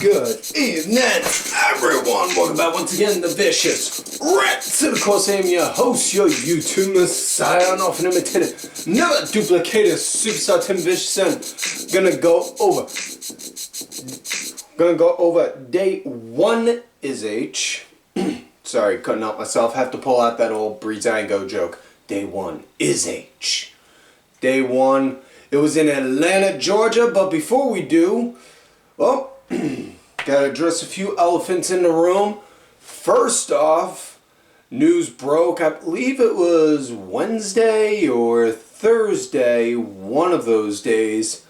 Good evening, everyone. Welcome back once again, The Vicious Rats. And of course, I am your host, your YouTube messiah, and often imitated, never duplicated superstar Tim Vicious. And gonna go over day one is H. Sorry, cutting out myself. Have to pull out that old Breezango joke. Day one is H. Day one. It was in Atlanta, Georgia. But before we do, well, gotta address a few elephants in the room. First off, news broke, I believe it was Wednesday or Thursday, one of those days.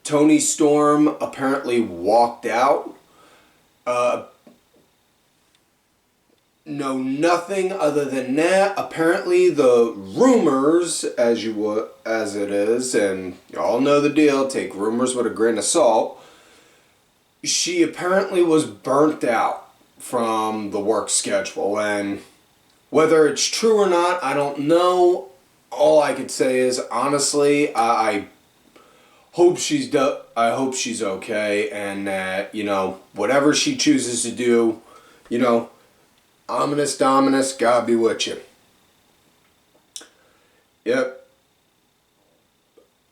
Tony Storm apparently walked out. No, nothing other than that. Apparently the rumors, as it is, and you all know the deal, take rumors with a grain of salt. She apparently was burnt out from the work schedule, and whether it's true or not, I don't know. All I could say is, honestly, I hope she's okay, and that, whatever she chooses to do, Ominous Dominus, God be with you. Yep.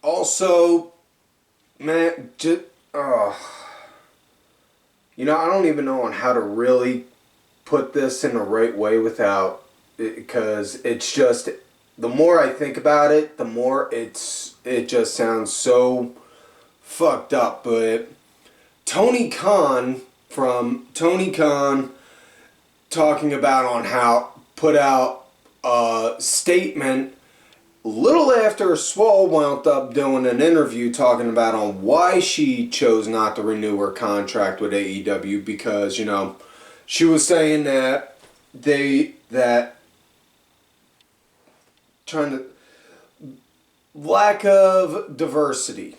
Also, man, I don't even know on how to really put this in the right way without, because it's just, the more I think about it, the more it just sounds so fucked up. But Tony Khan, talking about on how put out a statement a little after Swole wound up doing an interview talking about on why she chose not to renew her contract with AEW, because she was saying that lack of diversity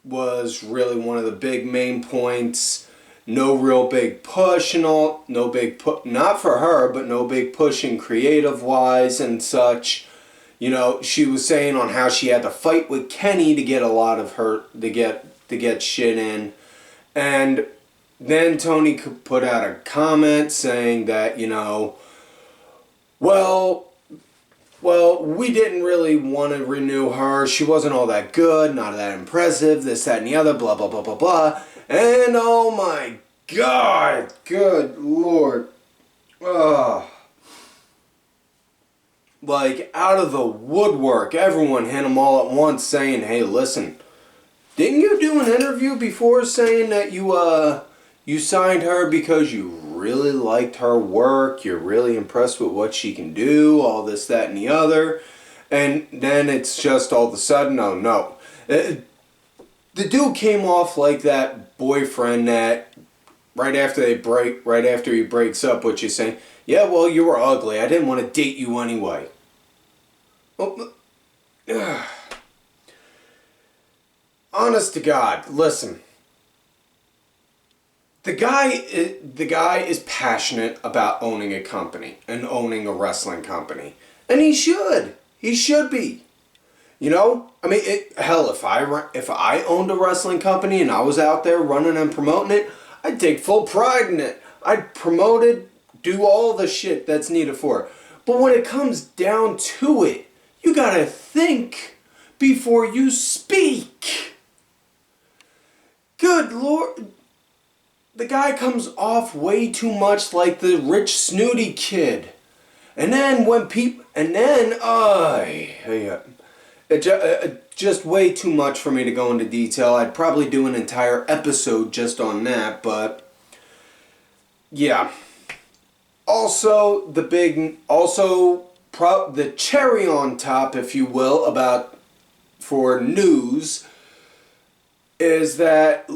was really one of the big main points. No real big push and all, not for her, but no big pushing creative wise and such. She was saying on how she had to fight with Kenny to get a lot of her, to get shit in. And then Tony put out a comment saying that, well, we didn't really want to renew her. She wasn't all that good, not that impressive, this, that, and the other, blah, blah, blah, blah, blah. And oh my God, good Lord. Like, out of the woodwork, everyone hit them all at once saying, hey, listen, didn't you do an interview before saying that you signed her because you really liked her work, you're really impressed with what she can do, all this, that, and the other, and then it's just all of a sudden, oh no. The dude came off like that boyfriend that right after he breaks up with you saying, yeah, well, you were ugly, I didn't want to date you anyway. Honest to God, listen. The guy is passionate about owning a company and owning a wrestling company. And he should. He should be. Hell, if I owned a wrestling company and I was out there running and promoting it, I'd take full pride in it. I'd promote it, do all the shit that's needed for it. But when it comes down to it, you gotta think before you speak. Good Lord. The guy comes off way too much like the rich snooty kid. And then just way too much for me to go into detail. I'd probably do an entire episode just on that, but yeah. Also, the cherry on top, if you will, for news, is that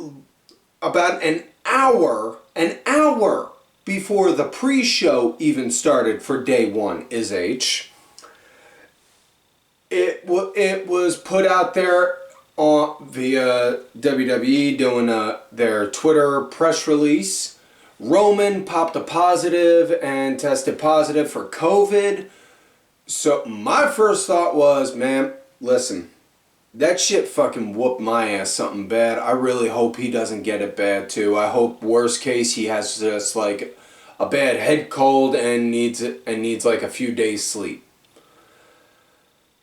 about an hour before the pre-show even started for day one is H, it was put out there via WWE doing their Twitter press release. Roman popped a positive and tested positive for COVID. So my first thought was, man, listen, that shit fucking whooped my ass something bad. I really hope he doesn't get it bad too. I hope worst case he has just like a bad head cold and needs like a few days sleep.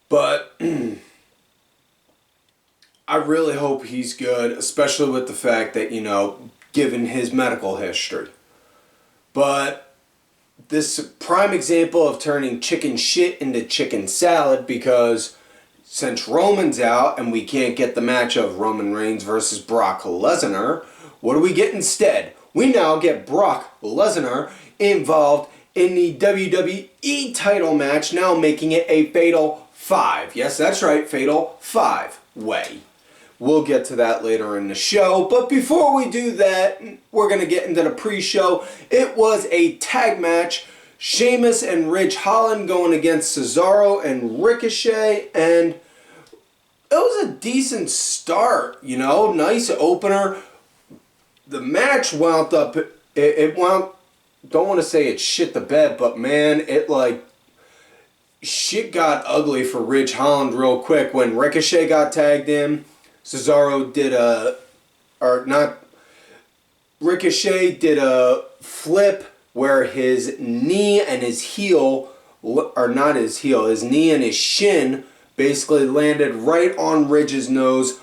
But I really hope he's good, especially with the fact that, you know, given his medical history. But this is a prime example of turning chicken shit into chicken salad, because since Roman's out and we can't get the match of Roman Reigns versus Brock Lesnar, what do we get instead? We now get Brock Lesnar involved in the WWE title match, now making it a Fatal 5. Yes, that's right, Fatal 5 way. We'll get to that later in the show, but before we do that, we're going to get into the pre-show. It was a tag match. Sheamus and Holand going against Cesaro and Ricochet, and it was a decent start, you know, nice opener. The match wound up, it wound, don't want to say it shit the bed, but man, it like, shit got ugly for Holand real quick when Ricochet got tagged in. Cesaro did Ricochet did a flip where his knee and his heel, or not his heel, his knee and his shin basically landed right on Ridge's nose.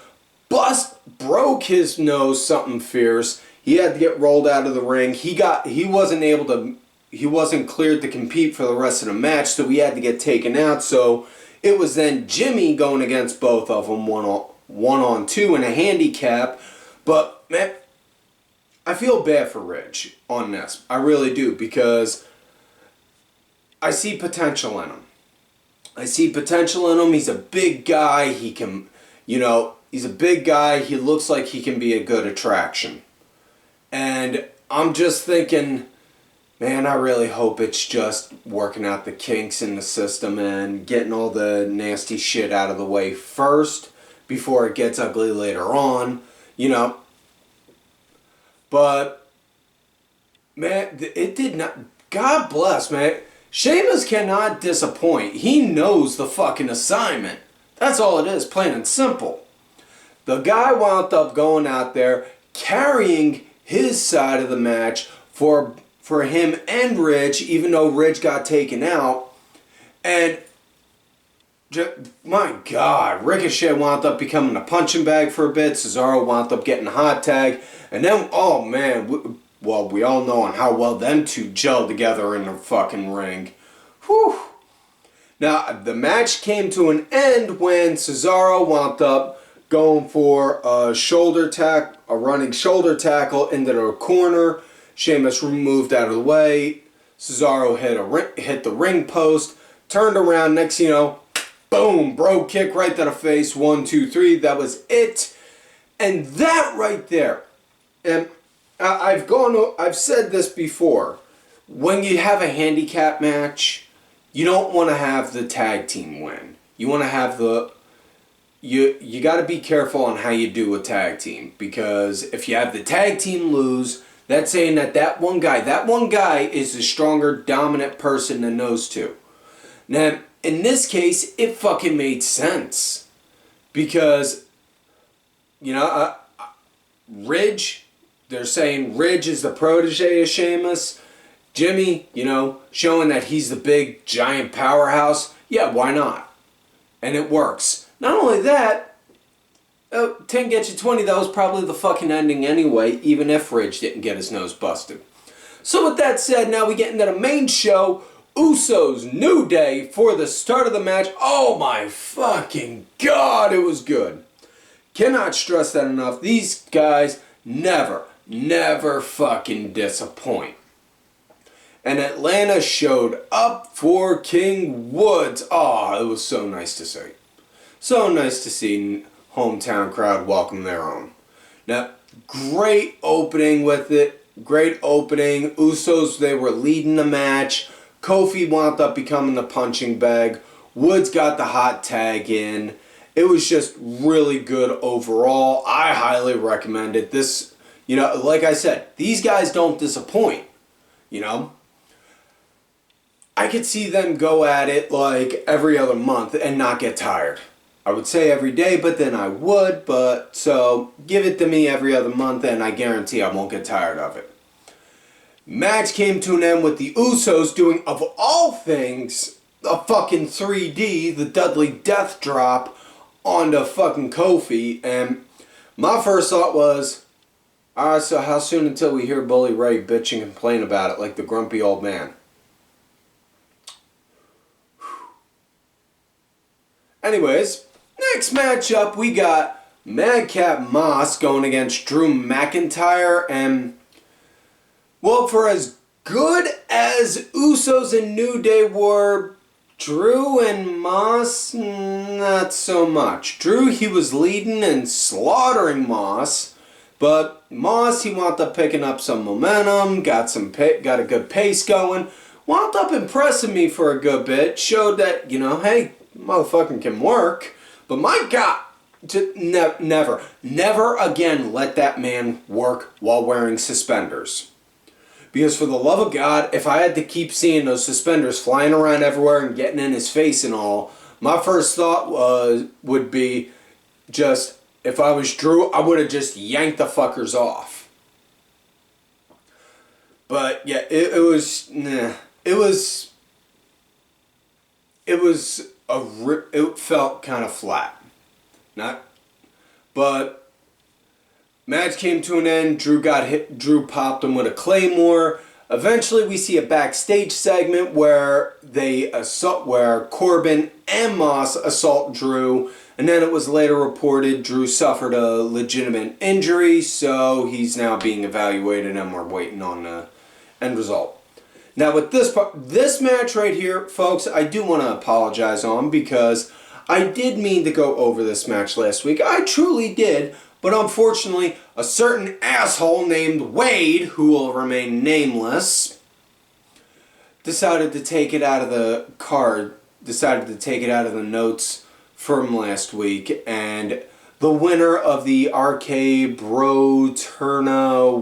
Broke his nose something fierce. He had to get rolled out of the ring. He wasn't cleared to compete for the rest of the match, so he had to get taken out. So it was then Jimmy going against both of them, one on two in a handicap. But man, I feel bad for Ridge on this. I really do, because I see potential in him. He's a big guy. He can, you know, he's a big guy. He looks like he can be a good attraction. And I'm just thinking, man, I really hope it's just working out the kinks in the system and getting all the nasty shit out of the way first before it gets ugly later on, you know. But, man, it did not, God bless, man. Sheamus cannot disappoint. He knows the fucking assignment. That's all it is, plain and simple. The guy wound up going out there, carrying his side of the match for him and Ridge, even though Ridge got taken out. And my God, Ricochet wound up becoming a punching bag for a bit. Cesaro wound up getting a hot tag. And then, oh man, we all know on how well them two gelled together in the fucking ring. Whew. Now, the match came to an end when Cesaro wound up going for a running shoulder tackle into the corner. Sheamus moved out of the way. Cesaro hit the ring post. Turned around. Next, you know, boom, bro kick right to the face. 1, 2, 3. That was it. And that right there. And I've said this before. When you have a handicap match, you don't want to have the tag team win. You want to have you got to be careful on how you do a tag team, because if you have the tag team lose, that's saying that one guy is a stronger dominant person than those two. Now, in this case, it fucking made sense, because, you know, Ridge, they're saying Ridge is the protege of Sheamus. Jimmy, you know, showing that he's the big giant powerhouse. Yeah, why not? And it works. Not only that, 10 gets you 20, that was probably the fucking ending anyway, even if Ridge didn't get his nose busted. So with that said, now we get into the main show. Usos, New Day for the start of the match. Oh my fucking God, it was good. Cannot stress that enough. These guys never fucking disappoint. And Atlanta showed up for King Woods. Oh, it was so nice to see. So nice to see hometown crowd welcome their own. Now, great opening with it. Great opening. Usos, they were leading the match. Kofi wound up becoming the punching bag. Woods got the hot tag in. It was just really good overall. I highly recommend it. This, you know, like I said, these guys don't disappoint, you know. I could see them go at it like every other month and not get tired. I would say every day, but then I would, but so give it to me every other month and I guarantee I won't get tired of it. Match came to an end with the Usos doing, of all things, a fucking 3D, the Dudley Death Drop onto fucking Kofi, and my first thought was, alright, so how soon until we hear Bully Ray bitch and complain about it like the grumpy old man? Anyways, next matchup we got Madcap Moss going against Drew McIntyre, and well, for as good as Usos and New Day were, Drew and Moss, not so much. Drew, he was leading and slaughtering Moss, but Moss, he wound up picking up some momentum, got a good pace going, wound up impressing me for a good bit, showed that, you know, hey, motherfucking can work, but my God, never again let that man work while wearing suspenders. Because for the love of God, if I had to keep seeing those suspenders flying around everywhere and getting in his face and all, my first thought would be just, if I was Drew, I would have just yanked the fuckers off. But yeah, it felt kind of flat. But match came to an end. Drew popped him with a claymore. Eventually, we see a backstage segment where where Corbin and Moss assault Drew, and then it was later reported Drew suffered a legitimate injury, so he's now being evaluated, and we're waiting on the end result. Now, with this match right here, folks, I do want to apologize on because I did mean to go over this match last week. I truly did. But unfortunately, a certain asshole named Wade, who will remain nameless, decided to take it out of the card, decided to take it out of the notes from last week. And the winner of the RK Bro Turna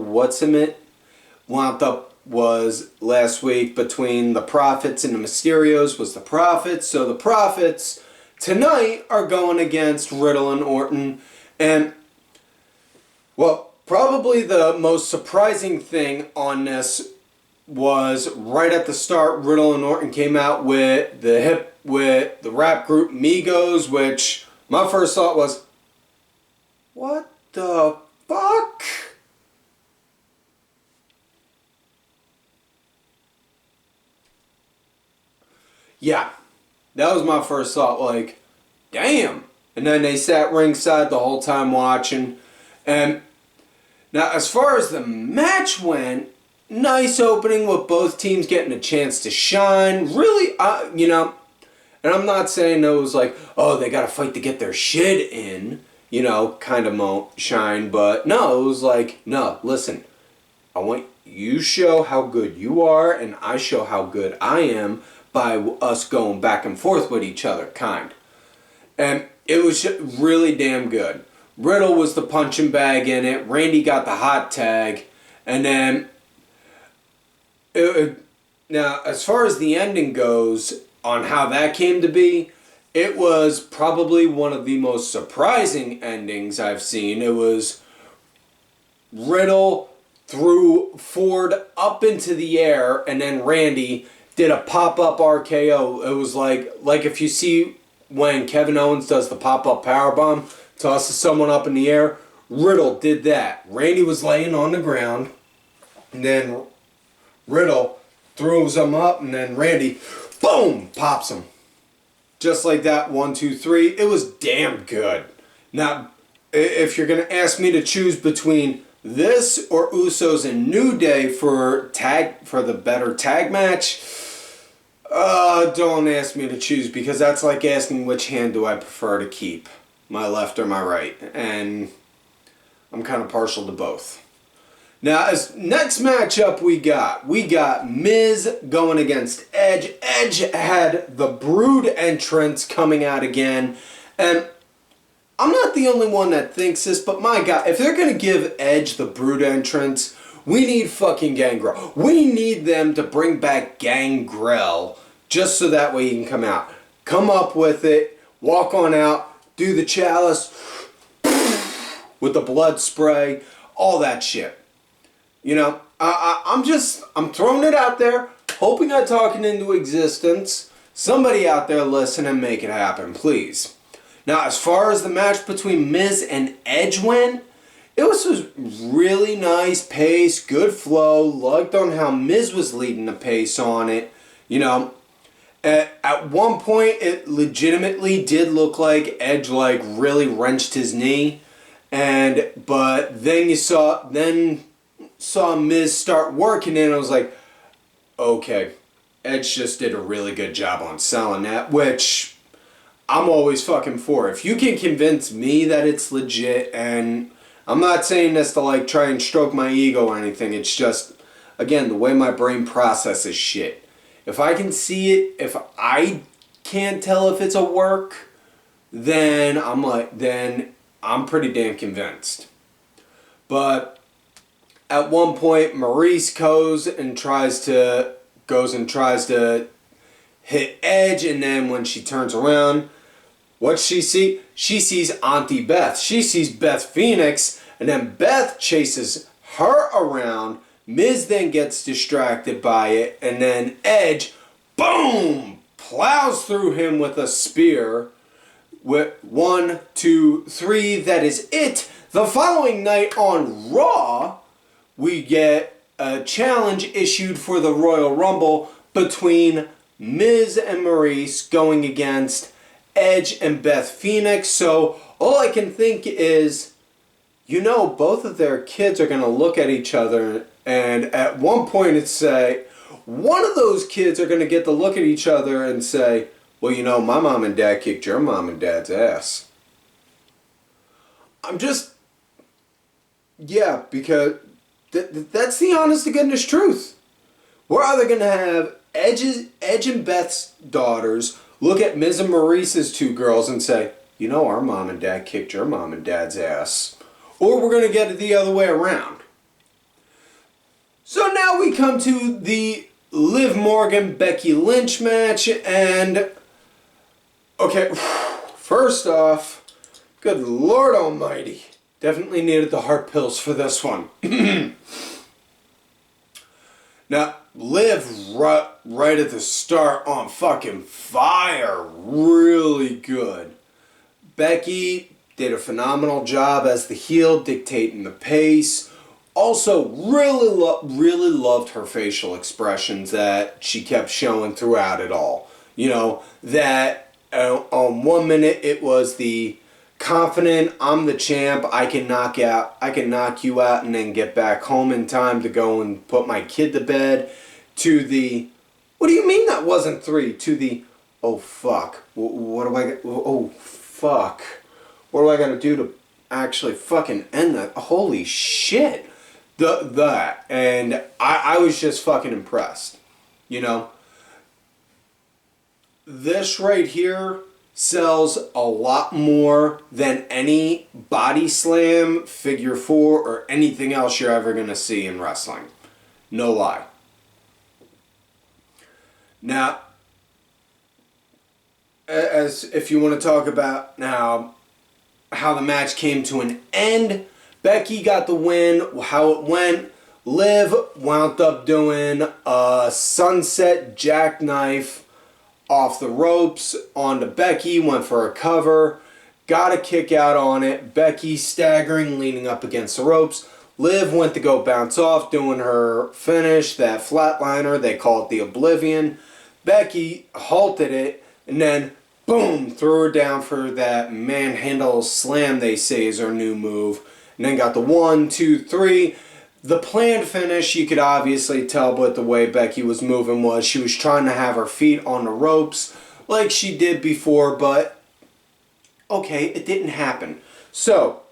wound up was last week between the Profits and the Mysterios was the Profits. So the Profits tonight are going against Riddle and Orton. And well, probably the most surprising thing on this was right at the start, Riddle and Orton came out with the rap group Migos, which my first thought was, what the fuck? Yeah, that was my first thought, like, damn. And then they sat ringside the whole time watching. And now, as far as the match went, nice opening with both teams getting a chance to shine. Really, you know, and I'm not saying it was like, oh, they got to fight to get their shit in, you know, kind of shine. But no, it was like, no, listen, I want you show how good you are, and I show how good I am by us going back and forth with each other, kind. And it was really damn good. Riddle was the punching bag in it. Randy got the hot tag. And then, now, as far as the ending goes, on how that came to be, it was probably one of the most surprising endings I've seen. It was Riddle threw Ford up into the air, and then Randy did a pop-up RKO. It was like if you see when Kevin Owens does the pop-up powerbomb, tosses someone up in the air. Riddle did that. Randy was laying on the ground, and then Riddle throws him up, and then Randy, boom, pops him. Just like that, 1, 2, 3. It was damn good. Now, if you're going to ask me to choose between this or Usos and New Day for the better tag match, don't ask me to choose, because that's like asking which hand do I prefer to keep. My left or my right, and I'm kind of partial to both. Now, as next matchup we got Miz going against Edge. Edge had the Brood entrance coming out again, and I'm not the only one that thinks this, but my God, if they're gonna give Edge the Brood entrance, we need fucking Gangrel. We need them to bring back Gangrel, just so that way he can come out. Come up with it, walk on out, do the chalice with the blood spray, all that shit. You know, I'm throwing it out there, hoping I talk it into existence. Somebody out there listen, make it happen, please. Now, as far as the match between Miz and Edge went, it was really nice pace, good flow. Liked on how Miz was leading the pace on it. You know, at one point, it legitimately did look like Edge really wrenched his knee, but then you saw Miz start working it, and I was like, okay, Edge just did a really good job on selling that, which I'm always fucking for. If you can convince me that it's legit, and I'm not saying this to try and stroke my ego or anything, it's just, again, the way my brain processes shit. If I can see it, if I can't tell if it's a work, then I'm pretty damn convinced. But at one point, Maryse goes and tries to hit Edge, and then when she turns around, what's she see? She sees Auntie Beth. She sees Beth Phoenix, and then Beth chases her around. Miz then gets distracted by it, and then Edge, boom, plows through him with a spear. With 1, 2, 3, that is it. The following night on Raw, we get a challenge issued for the Royal Rumble between Miz and Maryse going against Edge and Beth Phoenix. So all I can think is, both of their kids are going to look at each other, and at one point one of those kids are going to get to look at each other and say, well, my mom and dad kicked your mom and dad's ass. Because that's the honest to goodness truth. We're either going to have Edge and Beth's daughters look at Miz and Maryse's two girls and say, our mom and dad kicked your mom and dad's ass. Or we're going to get it the other way around. So now we come to the Liv Morgan Becky Lynch match, and okay, first off, good Lord Almighty, definitely needed the heart pills for this one. Now, Liv right at the start on fucking fire, really good. Becky did a phenomenal job as the heel, dictating the pace. Also, really loved her facial expressions that she kept showing throughout it all. That on 1 minute it was the confident, I'm the champ, I can knock you out and then get back home in time to go and put my kid to bed, to the, what do you mean that wasn't 3? To the, oh fuck, what do I gotta do to actually fucking end that? Holy shit. And I was just fucking impressed. This right here sells a lot more than any body slam, figure 4, or anything else you're ever going to see in wrestling. No lie. Now, as if you want to talk about now how the match came to an end, Becky got the win. How it went, Liv wound up doing a sunset jackknife off the ropes onto Becky, went for a cover, got a kick out on it. Becky staggering, leaning up against the ropes. Liv went to go bounce off, doing her finish, that flatliner, they call it the Oblivion. Becky halted it, and then, boom, threw her down for that manhandle slam they say is her new move. And then got the 1, 2, 3. The planned finish, you could obviously tell by the way Becky was moving was she was trying to have her feet on the ropes like she did before, but okay, it didn't happen. So,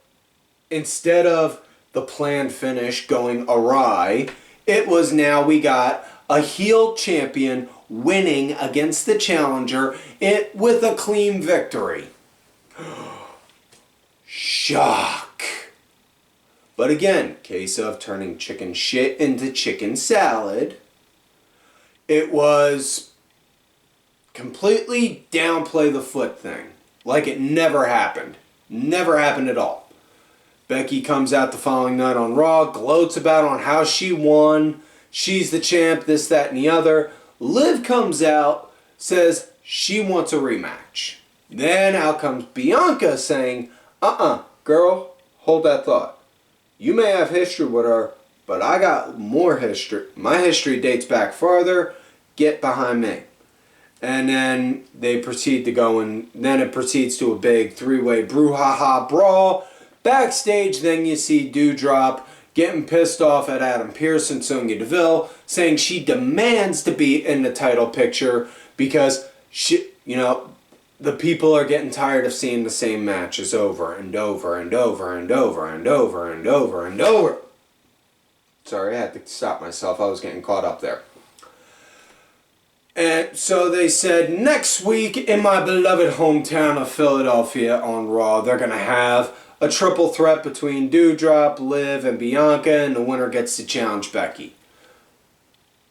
instead of the planned finish going awry, it was now we got a heel champion winning against the challenger with a clean victory. Shock. But again, case of turning chicken shit into chicken salad. It was completely downplay the foot thing. like it never happened. Never happened at all. Becky comes out the following night on Raw, gloats about on how she won. She's the champ, this, that, and the other. Liv comes out, says she wants a rematch. Then out comes Bianca saying, girl, hold that thought. You may have history with her, but I got more history. My history dates back farther. Get behind me. And then they proceed to go, and then it proceeds to a big three-way brouhaha brawl. Backstage, then you see Doudrop getting pissed off at Adam Pearce and Sonya Deville, saying she demands to be in the title picture because the people are getting tired of seeing the same matches over and over and over and over and over and over and over. Sorry, I had to stop myself. I was getting caught up there. And so they said next week in my beloved hometown of Philadelphia on Raw, they're going to have a triple threat between Doudrop, Liv, and Bianca, and the winner gets to challenge Becky.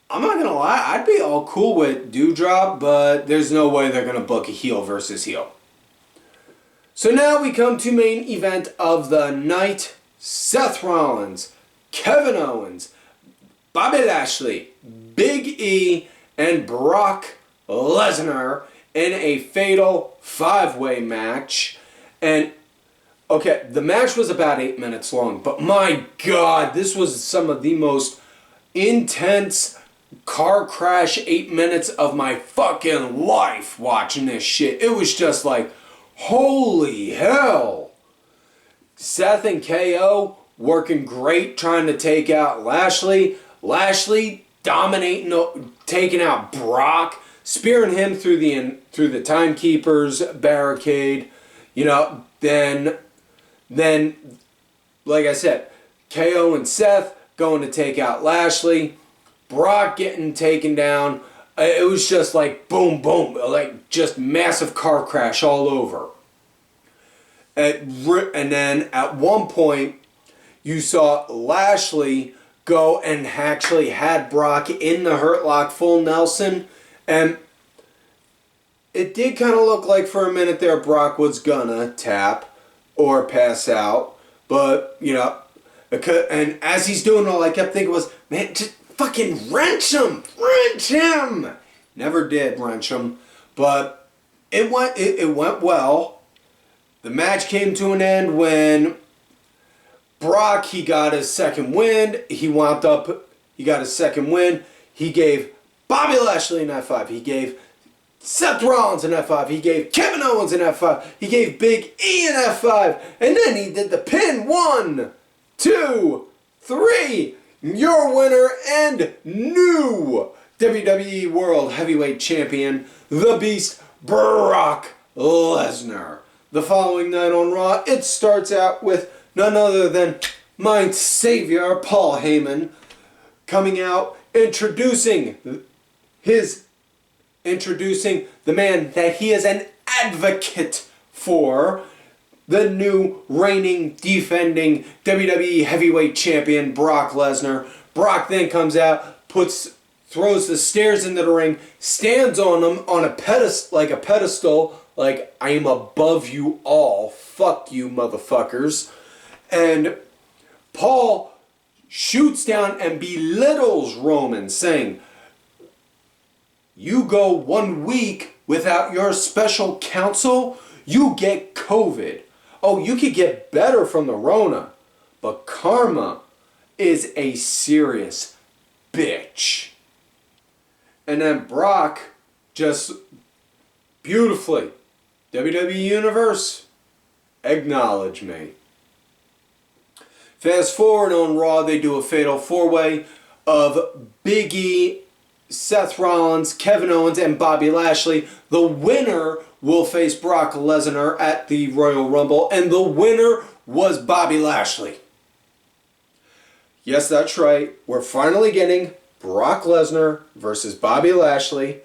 I'm not going to lie, I'd be all cool with Doudrop, but there's no way they're going to book a heel versus heel. So now we come to main event of the night. Seth Rollins, Kevin Owens, Bobby Lashley, Big E, and Brock Lesnar in a fatal 5-way match. And okay, the match was about 8 minutes long, but my God, this was some of the most intense car crash 8 minutes of my fucking life watching this shit. It was just like, holy hell. Seth and KO working great trying to take out Lashley. Lashley dominating, taking out Brock, spearing him through the timekeeper's barricade. Then, like I said, KO and Seth going to take out Lashley. Brock getting taken down. It was just like boom, boom, like just massive car crash all over. And then at one point, you saw Lashley go and actually had Brock in the Hurt Lock full Nelson. And it did kind of look like for a minute there Brock was gonna tap or pass out. But, and as he's doing all I kept thinking was, man, just fucking wrench him! Wrench him! Never did wrench him. But it went well. The match came to an end when Brock, he got his second win. He got his second win. He gave Bobby Lashley an F5. He gave Seth Rollins an F5. He gave Kevin Owens an F5. He gave Big E an F5. And then he did the pin. 1, 2, 3. Your winner and new WWE World Heavyweight Champion, the Beast, Brock Lesnar. The following night on Raw, it starts out with none other than my savior, Paul Heyman, coming out, introducing the man that he is an advocate for, the new reigning, defending WWE Heavyweight Champion, Brock Lesnar. Brock then comes out, throws the stairs into the ring, stands on them on a pedestal, like I am above you all. Fuck you, motherfuckers. And Paul shoots down and belittles Roman, saying, you go 1 week without your special counsel, you get COVID. Oh, you could get better from the Rona, but karma is a serious bitch. And then Brock just beautifully, WWE Universe, acknowledge me. Fast forward on Raw, they do a fatal 4-way of Big E, Seth Rollins, Kevin Owens, and Bobby Lashley. The winner will face Brock Lesnar at the Royal Rumble, and the winner was Bobby Lashley. Yes, that's right. We're finally getting Brock Lesnar versus Bobby Lashley.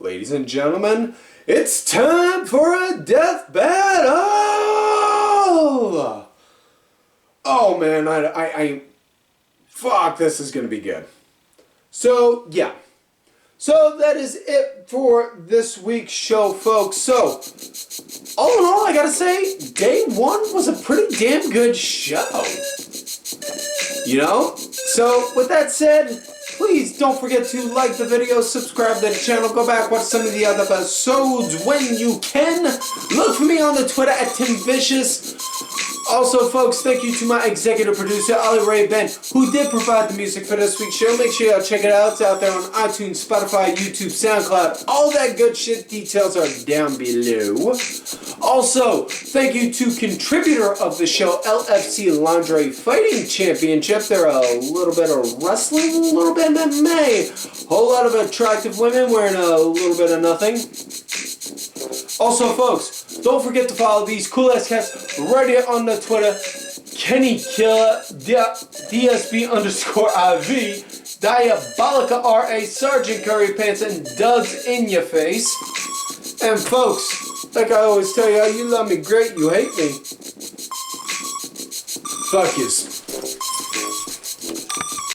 Ladies and gentlemen, it's time for a death battle! Oh man, I fuck, this is gonna be good. So, yeah. So that is it for this week's show, folks. So, all in all, I gotta say, day one was a pretty damn good show. You know? So, with that said, please don't forget to like the video, subscribe to the channel, go back, watch some of the other episodes when you can. Look for me on the Twitter at TimVicious. Also, folks, thank you to my executive producer, Ollie Ray Ben, who did provide the music for this week's show. Make sure y'all check it out. It's out there on iTunes, Spotify, YouTube, SoundCloud. All that good shit. Details are down below. Also, thank you to contributor of the show, LFC Lingerie Fighting Championship. They're a little bit of wrestling, a little bit of MMA. Whole lot of attractive women wearing a little bit of nothing. Also, folks, don't forget to follow these cool-ass cats right here on the Twitter. Kenny Killer, DSB_IV, Diabolica RA, Sergeant Curry Pants, and Doug's In Your Face. And folks, like I always tell you, you love me great, you hate me. Fuck yous.